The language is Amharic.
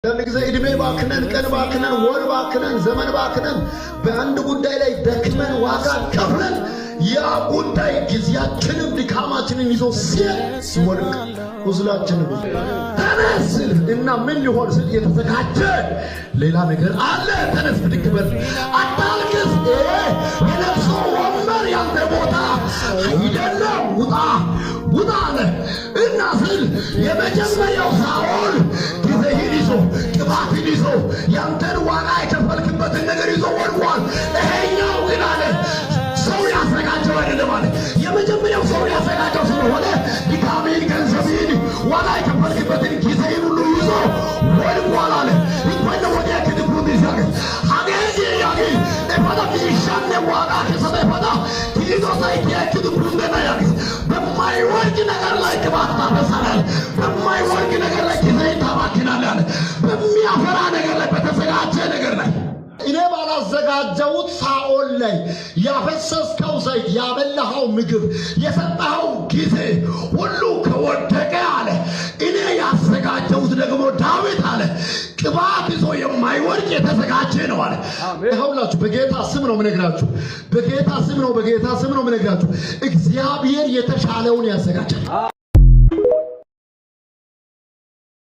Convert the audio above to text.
ለምግዘ እድሜ ባክነን ቀን ባክነን ወር ባክነን ዘመን ባክነን በአንድ ጉዳይ ላይ ደክመን ዋጋ ከፍለን ያ ጉዳይ ጊዜያችንን ድካማችንን ይዞ ሲወድቅ ሁላችንም ተነስ እና ምን ሊሆን ስል የተዘጋጀ ሌላ ነገር አለ። ተነስ ብድግ በል አታልቅስ። የለቅሶ ወንበር ያንተ ቦታ አይደለም። ውጣ አለ እና ስል የመጀመሪያው ሳኦል ጊዜህን ይዞ ቅባትን ይዞ ያንተን ዋጋ የከፈልክበትን ነገር ይዞ ወድቋል። ይሄኛው ግን አለ ሰው ያዘጋጀው አይደለም አለ። የመጀመሪያው ሰው ያዘጋጀው ስለሆነ ድካሜን፣ ገንዘቤን፣ ዋጋ የከፈልክበትን ጊዜህን ሁሉ ይዞ ወድቋል አለ። ይቆይ ወዲያ ከድብሩ ይዛገ ሀገጂ ያጊ ለፋዳ ቢሻነ ዋጋ ከሰበ ፈዳ ይዞ ሳይቲያክ ድብሩ እንደና ያጊ በማይወርቅ ነገር ላይ ቅባት ታፈሳለህ። በማይወርቅ ነገር ላይ ጊዜ ታባክናለህ። በሚያፈራ ነገር ላይ በተዘጋጀ ነገር ላይ እኔ ባላዘጋጀሁት ሳኦል ላይ ያፈሰስከው ዘይት፣ ያበላኸው ምግብ፣ የሰጠኸው ጊዜ ሁሉ ከወደቀ አለ እኔ ያዘጋጀሁት ደግሞ ዳዊት አለ ቅባት ይዞ የማይወርቅ የተዘጋጀ ነው አለ። ይኸውላችሁ በጌታ ስም ነው የምነግራችሁ። በጌታ ስም ነው የምነግራችሁ። እግዚአብሔር የተሻለውን ያዘጋጃል።